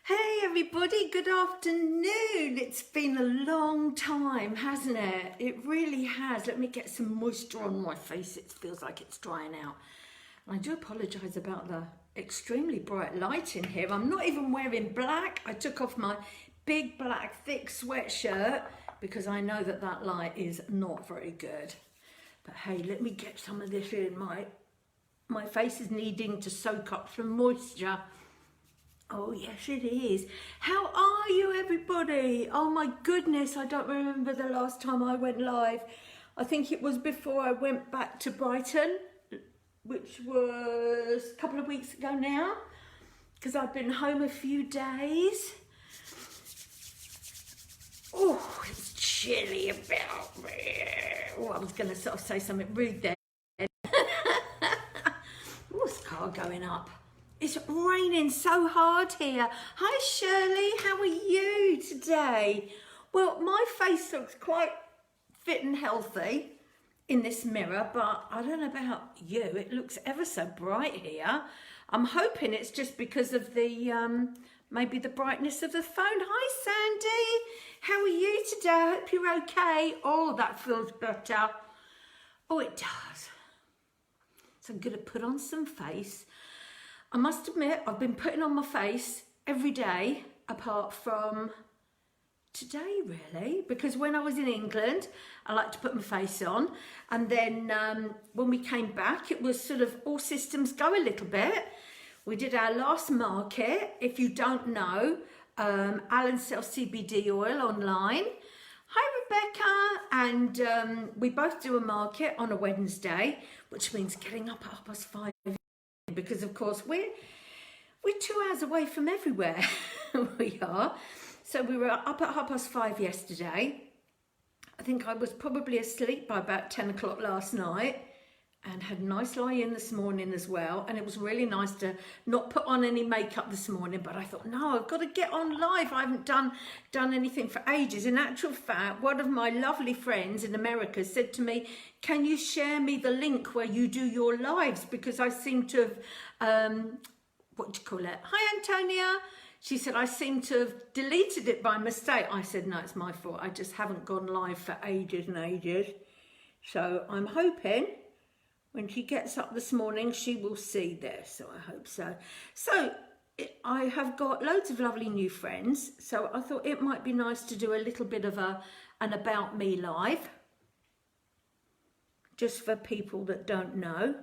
Hey everybody, good afternoon. It's been a long time, hasn't it? It really has. Let me get some moisture on my face. It feels like it's drying out. And I do apologise about the extremely bright light in here. I'm not even wearing black. I took off my big black thick sweatshirt because I know that that light is not very good. But hey, let me get some of this in. My face is needing to soak up some moisture. Oh yes it is. How are you everybody? Oh my goodness, I don't remember the last time I went live. I think it was before I went back to Brighton, which was a couple of weeks ago now, because I've been home a few days. Oh, it's chilly about me. Oh, I was going to sort of say something rude there. What's the car going up? It's raining so hard here. Hi Shirley, how are you today? Well, my face looks quite fit and healthy in this mirror, but I don't know about you. It looks ever so bright here. I'm hoping it's just because of the, maybe the brightness of the phone. Hi Sandy, how are you today? I hope you're okay. Oh, that feels better. Oh, it does. So I'm gonna put on some face. I must admit, I've been putting on my face every day, apart from today, really, because when I was in England, I like to put my face on. And then when we came back, it was sort of all systems go a little bit. We did our last market. If you don't know, Alan sells CBD oil online. Hi, Rebecca. And we both do a market on a Wednesday, which means getting up at 5:30. Because of course we're 2 hours away from everywhere. We are. So we were up at 5:30 yesterday. I think I was probably asleep by about 10 o'clock last night and had a nice lie in this morning as well. And it was really nice to not put on any makeup this morning, but I thought, no, I've got to get on live. I haven't done anything for ages. In actual fact, one of my lovely friends in America said to me, can you share me the link where you do your lives? Because I seem to have, what do you call it? Hi, Antonia. She said, I seem to have deleted it by mistake. I said, no, it's my fault. I just haven't gone live for ages and ages. So I'm hoping when she gets up this morning, she will see this. So I hope so. So I have got loads of lovely new friends. So I thought it might be nice to do a little bit of an About Me live, just for people that don't know,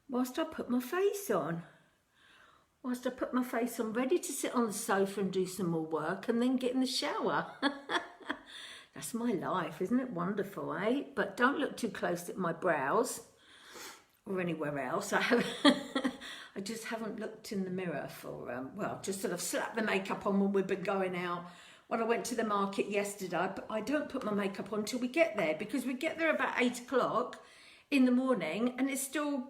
whilst I put my face on. Whilst I put my face on, ready to sit on the sofa and do some more work and then get in the shower. That's my life, isn't it wonderful, eh? But don't look too close at my brows or anywhere else. I just haven't looked in the mirror for, well, just sort of slapped the makeup on when we've been going out. When I went to the market yesterday, I don't put my makeup on till we get there, because we get there about 8 o'clock in the morning and it's still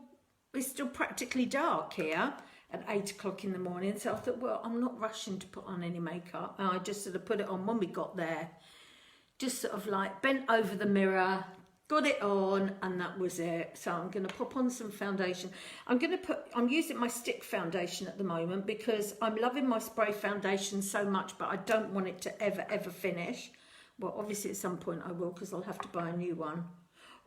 practically dark here at 8 o'clock in the morning. So I thought, well, I'm not rushing to put on any makeup. And I just sort of put it on when we got there. Just sort of like bent over the mirror, got it on, and that was it. So I'm going to pop on some foundation. I'm using my stick foundation at the moment because I'm loving my spray foundation so much, but I don't want it to ever finish. Well, obviously at some point I will, because I'll have to buy a new one.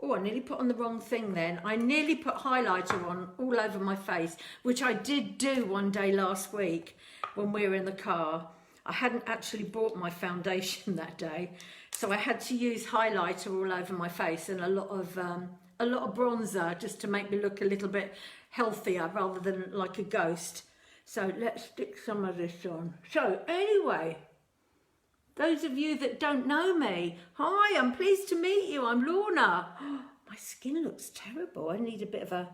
Oh, I nearly put on the wrong thing then. I nearly put highlighter on all over my face, which I did do one day last week when we were in the car. I hadn't actually bought my foundation that day, so I had to use highlighter all over my face and a lot of bronzer just to make me look a little bit healthier rather than like a ghost. So let's stick some of this on. So anyway, those of you that don't know me, hi, I'm pleased to meet you. I'm Lorna. Oh, my skin looks terrible. I need a bit of a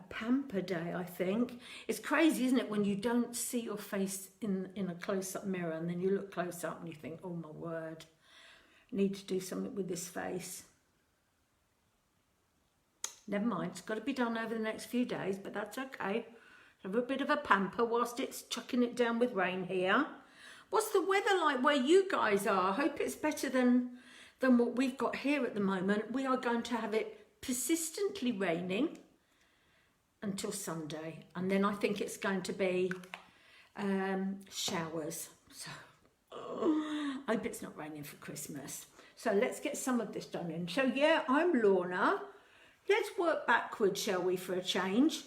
pamper day, I think. It's crazy, isn't it, when you don't see your face in a close-up mirror and then you look close up and you think, oh my word, I need to do something with this face. Never mind, it's got to be done over the next few days, but that's okay. Have a bit of a pamper whilst it's chucking it down with rain here. What's the weather like where you guys are? I hope it's better than what we've got here at the moment. We are going to have it persistently raining until Sunday, and then I think it's going to be showers. So I hope it's not raining for Christmas. So let's get some of this done in. So yeah, I'm Lorna. Let's work backwards, shall we, for a change.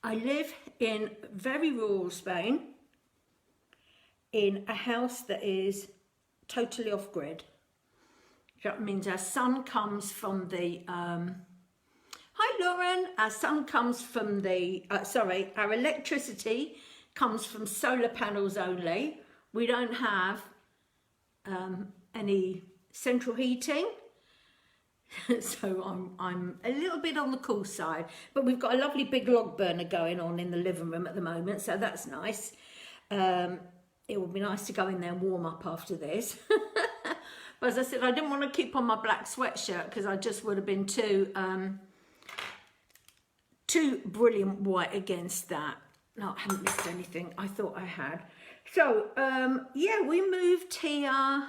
I live in very rural Spain, in a house that is totally off-grid. That means our sun comes from the, hi Lauren, our sun comes from the, our electricity comes from solar panels only. We don't have any central heating. So I'm a little bit on the cool side, but we've got a lovely big log burner going on in the living room at the moment, so that's nice. It would be nice to go in there and warm up after this. But as I said, I didn't want to keep on my black sweatshirt because I just would have been too brilliant white against that. No, I haven't missed anything. I thought I had. So yeah, we moved here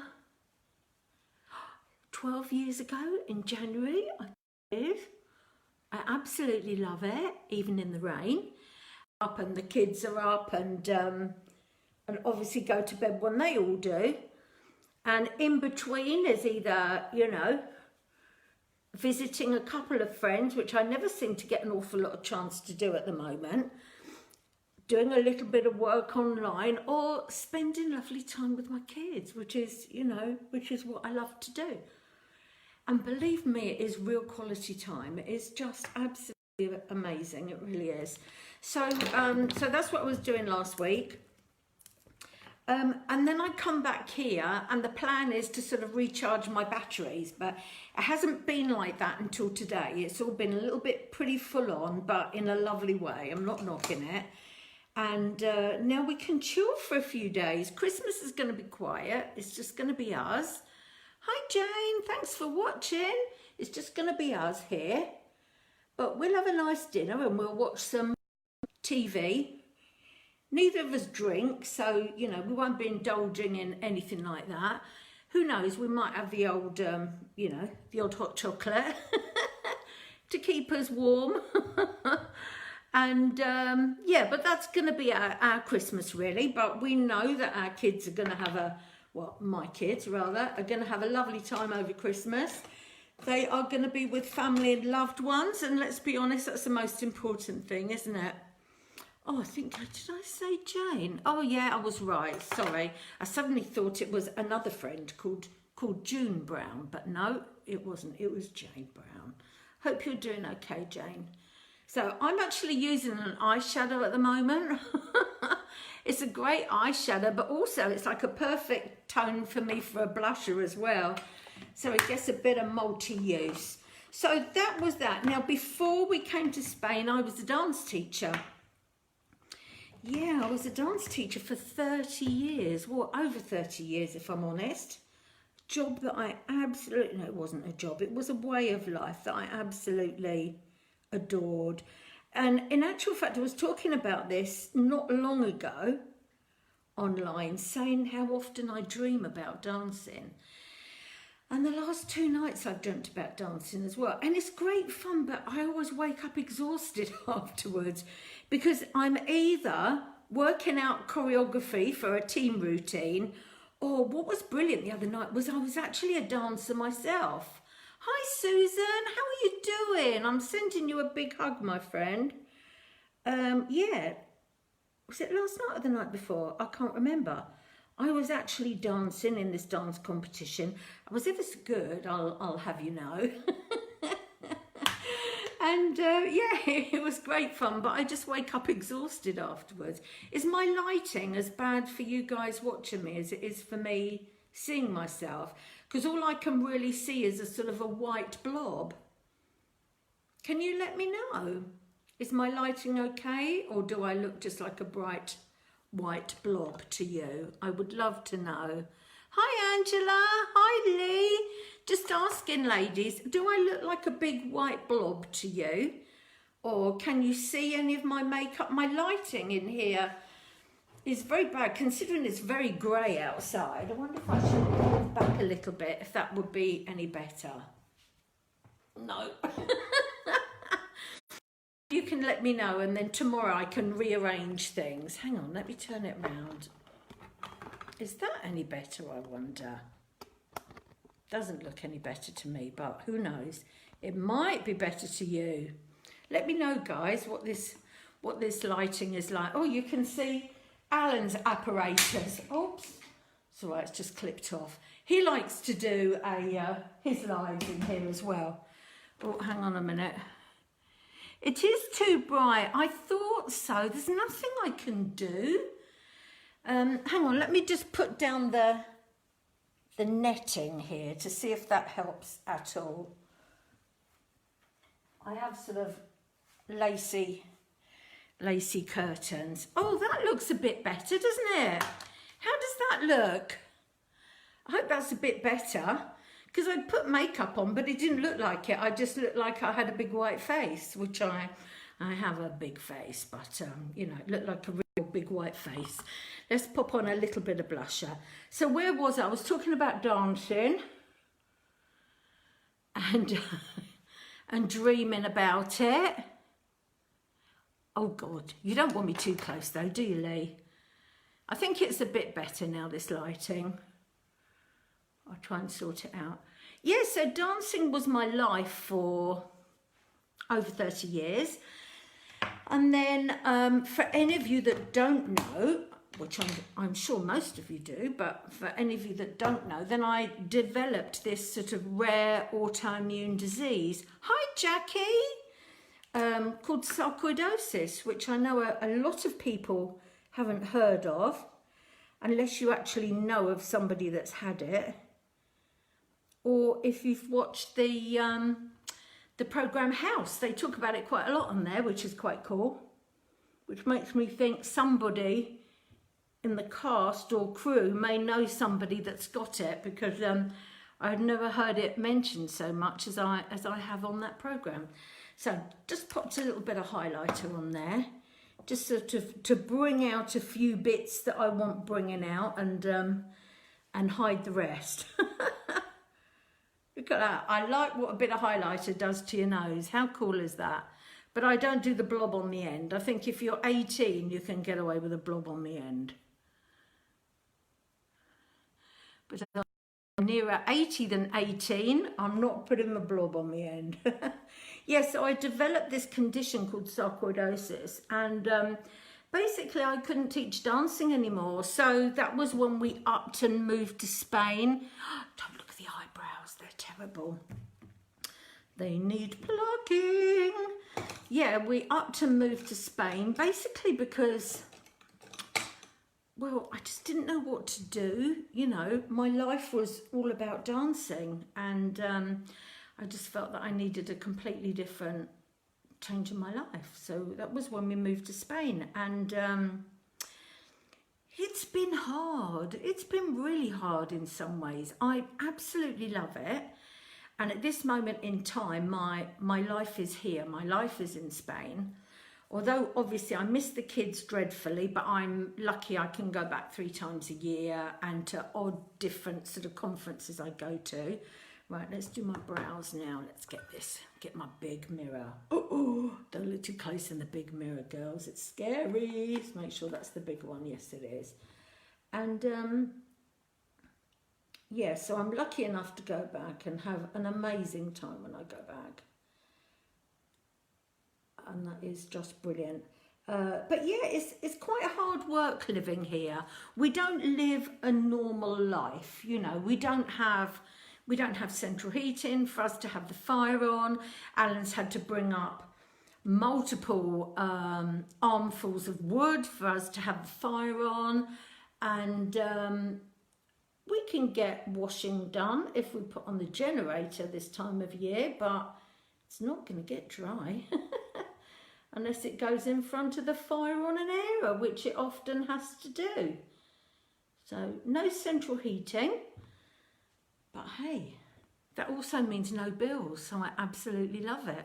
12 years ago in January. I absolutely love it, even in the rain. Up and the kids are up, and obviously go to bed when they all do. And in between is either, you know, visiting a couple of friends, which I never seem to get an awful lot of chance to do at the moment, doing a little bit of work online, or spending lovely time with my kids, which is, you know, which is what I love to do. And believe me, it is real quality time. It is just absolutely amazing. It really is. So, so that's what I was doing last week. And then I come back here, and the plan is to sort of recharge my batteries, but it hasn't been like that until today. It's all been a little bit pretty full on, but in a lovely way. I'm not knocking it. And now we can chill for a few days. Christmas is going to be quiet. It's just going to be us. Hi Jane, thanks for watching. It's just going to be us here. But we'll have a nice dinner and we'll watch some TV. Neither of us drink, so, you know, we won't be indulging in anything like that. Who knows, we might have the old, you know, the old hot chocolate to keep us warm. And, yeah, but that's going to be our Christmas, really. But we know that our kids are going to have a, well, my kids, rather, are going to have a lovely time over Christmas. They are going to be with family and loved ones, and let's be honest, that's the most important thing, isn't it? Oh, I think, did I say Jane? Oh, yeah, I was right. Sorry. I suddenly thought it was another friend called June Brown, but no, it wasn't. It was Jane Brown. Hope you're doing okay, Jane. So I'm actually using an eyeshadow at the moment. It's a great eyeshadow, but also it's like a perfect tone for me for a blusher as well. So it gets a bit of multi-use. So that was that. Now, before we came to Spain, I was a dance teacher. Yeah, I was a dance teacher for 30 years. Well, over 30 years, if I'm honest. Job that I absolutely, no, it wasn't a job. It was a way of life that I absolutely adored. And in actual fact, I was talking about this not long ago online, saying how often I dream about dancing. And the last 2 nights I've dreamt about dancing as well. And it's great fun, but I always wake up exhausted afterwards because I'm either working out choreography for a team routine, or what was brilliant the other night was I was actually a dancer myself. Hi Susan, how are you doing? I'm sending you a big hug, my friend. Yeah, was it last night or the night before? I can't remember. I was actually dancing in this dance competition. I was ever so good, I'll have you know. And yeah, it was great fun, but I just wake up exhausted afterwards. Is my lighting as bad for you guys watching me as it is for me seeing myself? Because all I can really see is a sort of a white blob. Can you let me know? Is my lighting okay, or do I look just like a bright white blob to you? I would love to know. Hi Angela, hi Lee. Just asking ladies, do I look like a big white blob to you? Or can you see any of my makeup? My lighting in here is very bad, considering it's very grey outside. I wonder if I should move back a little bit, if that would be any better. No. You can let me know, and then tomorrow I can rearrange things. Hang on, let me turn it round. Is that any better, I wonder? Doesn't look any better to me, but who knows? It might be better to you. Let me know, guys, what this lighting is like. Oh, you can see Alan's apparatus. Oops. It's all right, it's just clipped off. He likes to do his lives in here as well. Oh, hang on a minute. It is too bright. I thought so. There's nothing I can do. Hang on, let me just put down the netting here to see if that helps at all. I have sort of lacy curtains. Oh, that looks a bit better, doesn't it? How does that look? I hope that's a bit better, because I put makeup on, but it didn't look like it. I just looked like I had a big white face, which I have a big face, but you know, it looked like a real big white face. Let's pop on a little bit of blusher. So where was I? I was talking about dancing and and dreaming about it. Oh God, you don't want me too close though, do you, Lee? I think it's a bit better now, this lighting. I'll try and sort it out. Yeah, so dancing was my life for over 30 years. And then for any of you that don't know, which I'm sure most of you do, but for any of you that don't know, then I developed this sort of rare autoimmune disease. Hi, Jackie! Called sarcoidosis, which I know a lot of people haven't heard of, unless you actually know of somebody that's had it, or if you've watched the program House. They talk about it quite a lot on there, which is quite cool, which makes me think somebody in the cast or crew may know somebody that's got it, because I've never heard it mentioned so much as I have on that program. So just popped a little bit of highlighter on there, just sort of to bring out a few bits that I want bringing out, and hide the rest. Look at that. I like what a bit of highlighter does to your nose. How cool is that? But I don't do the blob on the end. I think if you're 18, you can get away with a blob on the end. But I'm nearer 80 than 18. I'm not putting the blob on the end. Yeah, so I developed this condition called sarcoidosis, and basically I couldn't teach dancing anymore. So that was when we upped and moved to Spain. Don't look at the eyebrows, they're terrible. They need plucking. Yeah, we upped and moved to Spain, basically because, well, I just didn't know what to do. You know, my life was all about dancing, and I just felt that I needed a completely different change in my life. So that was when we moved to Spain, and it's been hard. It's been really hard in some ways. I absolutely love it. And at this moment in time, my life is here. My life is in Spain. Although obviously I miss the kids dreadfully, but I'm lucky I can go back 3 times a year, and to odd different sort of conferences I go to. Right, let's do my brows now. Let's get my big mirror. Oh, don't look too close in the big mirror, girls. It's scary. Let's make sure that's the big one. Yes, it is. And yeah, so I'm lucky enough to go back and have an amazing time when I go back. And that is just brilliant. But yeah, it's quite hard work living here. We don't live a normal life, you know. We don't have central heating for us to have the fire on. Alan's had to bring up multiple armfuls of wood for us to have the fire on, and we can get washing done if we put on the generator this time of year, but it's not going to get dry unless it goes in front of the fire on an air, which it often has to do. So no central heating, but hey, that also means no bills, so I absolutely love it.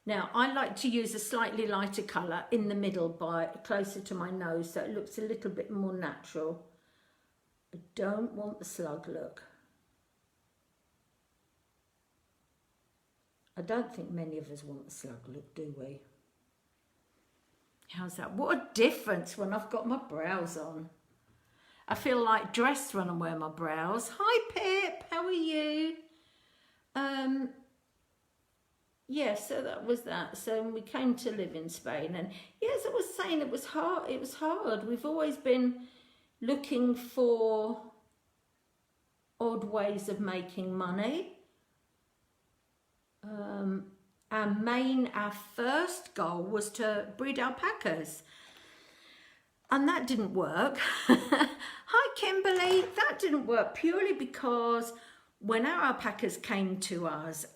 Now, I like to use a slightly lighter colour in the middle, by closer to my nose, so it looks a little bit more natural. I don't want the slug look. I don't think many of us want the slug look, do we? How's that? What a difference when I've got my brows on. I feel like dressed when I wear my brows. Hi Pip, how are you? Yeah, so that was that. So we came to live in Spain, and yeah, as I was saying, it was hard. It was hard. We've always been looking for odd ways of making money. Our first goal was to breed alpacas, and that didn't work. Hi Kimberly, that didn't work purely because when our alpacas came to us,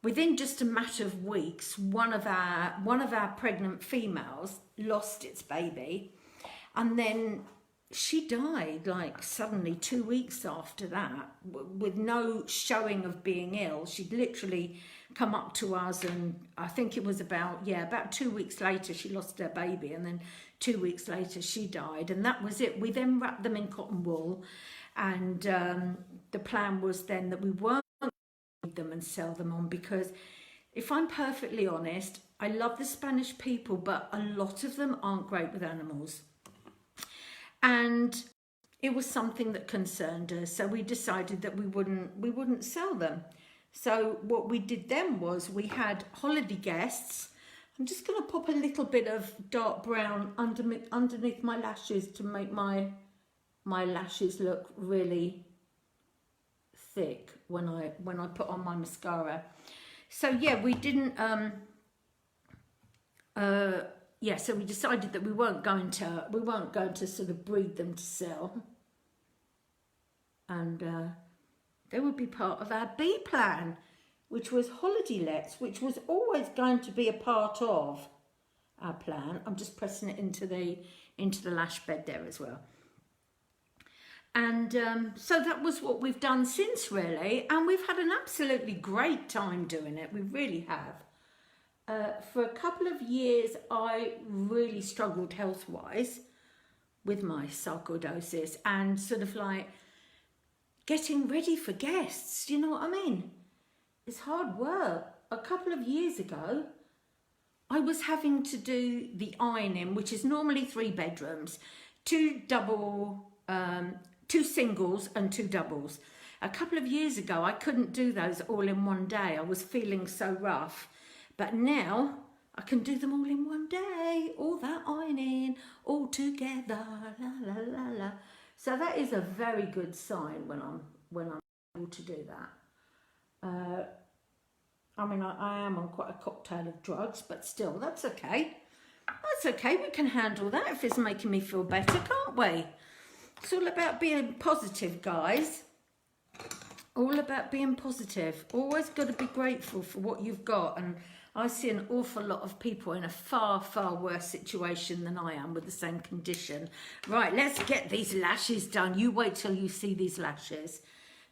within just a matter of weeks, one of our pregnant females lost its baby, and then she died like suddenly 2 weeks after that, with no showing of being ill. She'd literally come up to us, and I think it was about 2 weeks later she lost her baby, and then 2 weeks later she died, and that was it. We then wrapped them in cotton wool, and the plan was then that we weren't going to feed them and sell them on, because if I'm perfectly honest, I love the Spanish people, but a lot of them aren't great with animals. And it was something that concerned us, so we decided that we wouldn't sell them. So what we did then was we had holiday guests. I'm just going to pop a little bit of dark brown underneath my lashes to make my lashes look really thick when I put on my mascara. So yeah, we didn't. So we decided that we weren't going to sort of breed them to sell, and they would be part of our B plan, which was holiday lets, which was always going to be a part of our plan. I'm just pressing it into the lash bed there as well. And so that was what we've done since, really, and we've had an absolutely great time doing it. We really have. For a couple of years, I really struggled health-wise with my sarcoidosis and sort of like getting ready for guests. You know what I mean? It's hard work. A couple of years ago, I was having to do the ironing, which is normally 3 bedrooms, 2 singles and 2 doubles. A couple of years ago, I couldn't do those all in one day. I was feeling so rough. But now I can do them all in one day, all that ironing, all together, la la la la. So that is a very good sign when I'm able to do that. I mean, I am on quite a cocktail of drugs, but still, that's okay. That's okay. We can handle that if it's making me feel better, can't we? It's all about being positive, guys. All about being positive. Always got to be grateful for what you've got. And I see an awful lot of people in a far, far worse situation than I am with the same condition. Right, let's get these lashes done. You wait till you see these lashes.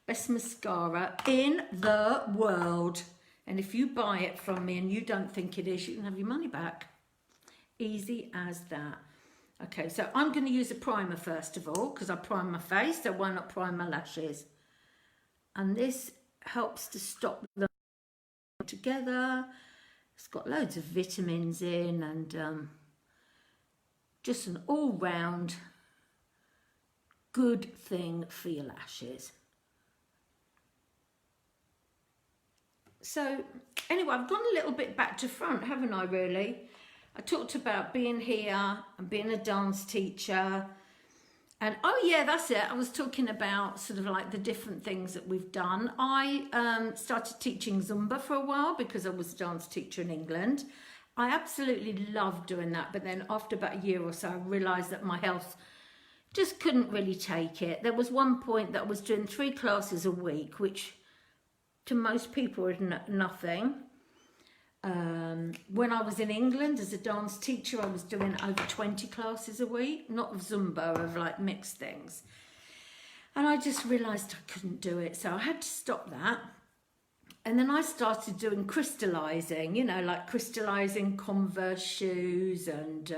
Best mascara in the world. And if you buy it from me and you don't think it is, you can have your money back. Easy as that. Okay, so I'm going to use a primer first of all, because I prime my face, so why not prime my lashes? And this helps to stop them together. It's got loads of vitamins in, and just an all-round good thing for your lashes. So anyway, I've gone a little bit back to front, haven't I, really? I talked about being here and being a dance teacher. And oh yeah, that's it. I was talking about sort of like the different things that we've done. I started teaching Zumba for a while because I was a dance teacher in England. I absolutely loved doing that. But then after about a year or so, I realised that my health just couldn't really take it. There was one point that I was doing 3 classes a week, which to most people is nothing. When I was in England as a dance teacher, I was doing over 20 classes a week, not of Zumba, of like mixed things. And I just realised I couldn't do it, so I had to stop that. And then I started doing crystallising, you know, like crystallising Converse shoes and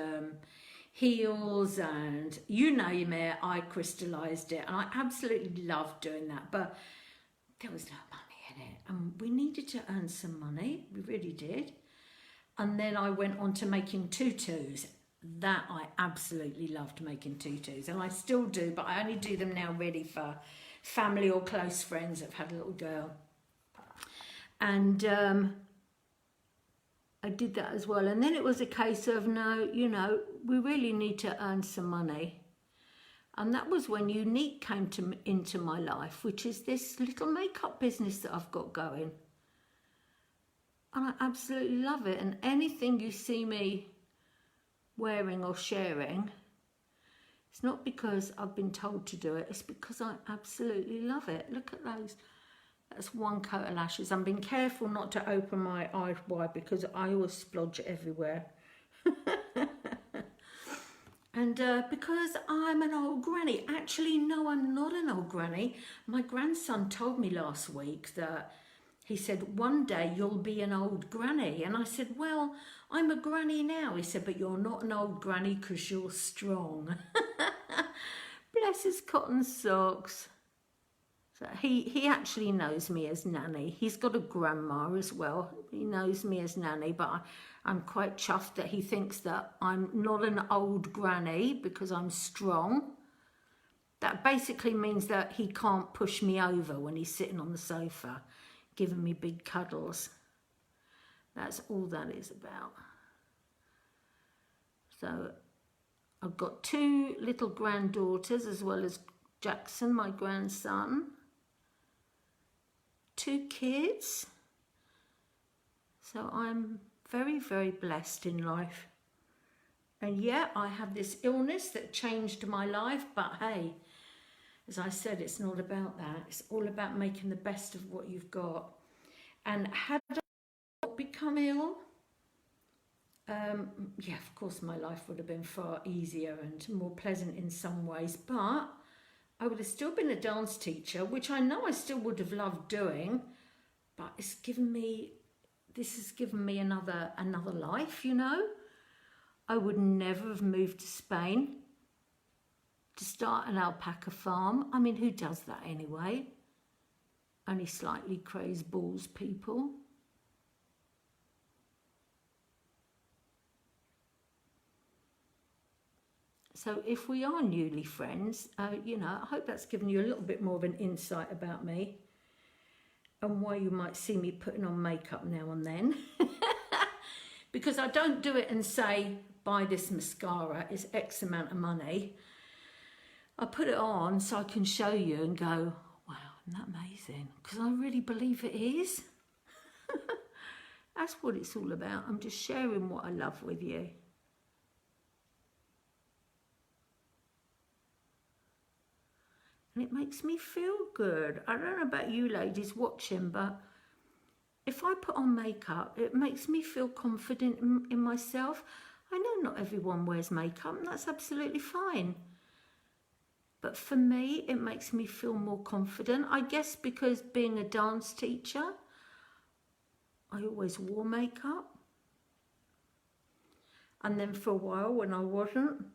heels, and you name it, I crystallised it. And I absolutely loved doing that, but there was no money in it. And we needed to earn some money, we really did. And then I went on to making tutus. That I absolutely loved, making tutus, and I still do, but I only do them now really for family or close friends that have had a little girl. And I did that as well. And then it was a case of, no, you know, we really need to earn some money. And that was when Unique came into my life, which is this little makeup business that I've got going. And I absolutely love it. And anything you see me wearing or sharing, it's not because I've been told to do it, it's because I absolutely love it. Look at those. That's one coat of lashes. I'm being careful not to open my eyes wide because I always splodge everywhere. And because I'm an old granny. Actually, no, I'm not an old granny. My grandson told me last week that he said, one day you'll be an old granny. And I said, well, I'm a granny now. He said, but you're not an old granny because you're strong. Bless his cotton socks. So he actually knows me as Nanny. He's got a grandma as well. He knows me as Nanny, but I'm quite chuffed that he thinks that I'm not an old granny because I'm strong. That basically means that he can't push me over when he's sitting on the sofa, giving me big cuddles. That's all that is about. So I've got 2 little granddaughters as well as Jackson, my grandson. 2 kids. So I'm very, very blessed in life. And yeah, I have this illness that changed my life, but hey, as I said, it's not about that. It's all about making the best of what you've got. And had I not become ill, yeah, of course my life would have been far easier and more pleasant in some ways, but I would have still been a dance teacher, which I know I still would have loved doing, but this has given me another life, you know. I would never have moved to Spain to start an alpaca farm. I mean, who does that anyway? Only slightly crazed balls people. So if we are newly friends, you know, I hope that's given you a little bit more of an insight about me and why you might see me putting on makeup now and then. Because I don't do it and say, buy this mascara, it's X amount of money. I put it on so I can show you and go, wow, isn't that amazing? Because I really believe it is. That's what it's all about. I'm just sharing what I love with you. And it makes me feel good. I don't know about you ladies watching, but if I put on makeup, it makes me feel confident in myself. I know not everyone wears makeup, and that's absolutely fine. But for me, it makes me feel more confident. I guess because being a dance teacher, I always wore makeup. And then for a while when I wasn't,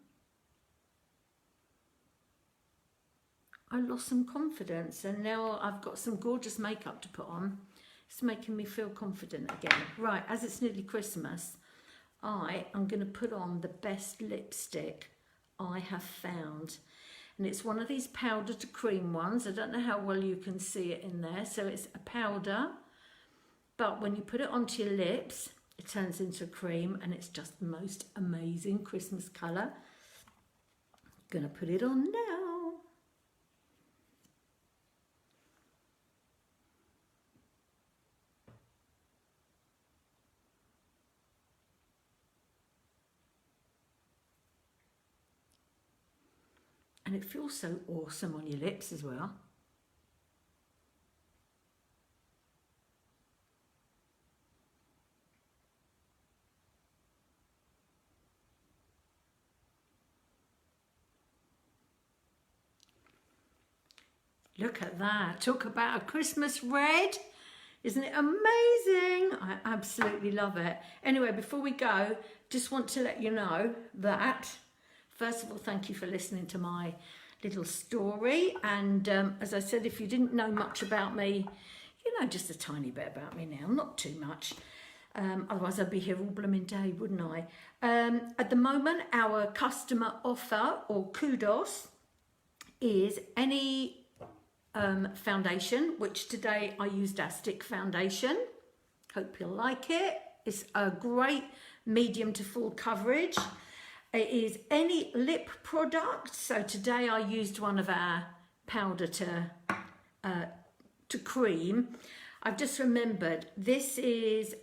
I lost some confidence, and now I've got some gorgeous makeup to put on. It's making me feel confident again. Right, as it's nearly Christmas, I am going to put on the best lipstick I have found. And it's one of these powder to cream ones. I don't know how well you can see it in there. So it's a powder, but when you put it onto your lips, it turns into cream, and it's just the most amazing Christmas colour. Going to put it on now. And it feels so awesome on your lips as well. Look at that. Talk about a Christmas red. Isn't it amazing? I absolutely love it. Anyway, before we go, just want to let you know that, first of all, thank you for listening to my little story. And as I said, if you didn't know much about me, you know just a tiny bit about me now, not too much. Otherwise I'd be here all blooming day, wouldn't I? At the moment, our customer offer or kudos is any foundation, which today I used our stick foundation. Hope you'll like it. It's a great medium to full coverage. It is any lip product. So today I used one of our powder to cream. I've just remembered this is,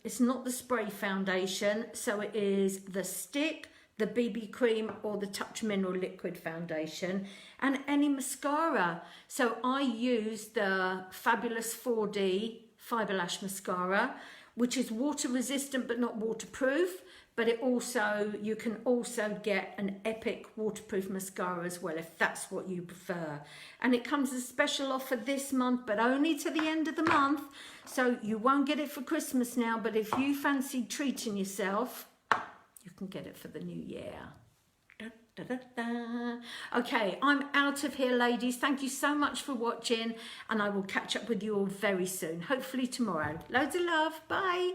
it's not the spray foundation, so it is the stick, the BB cream or the Touch Mineral Liquid Foundation, and any mascara. So I use the Fabulous 4D Fibre Lash Mascara, which is water resistant but not waterproof, but it also, you can also get an Epic waterproof mascara as well if that's what you prefer. And it comes as a special offer this month, but only to the end of the month, so you won't get it for Christmas now, but if you fancy treating yourself, you can get it for the new year. Da, da, da, da. Okay, I'm out of here, ladies. Thank you so much for watching, and I will catch up with you all very soon, hopefully tomorrow. Loads of love. Bye.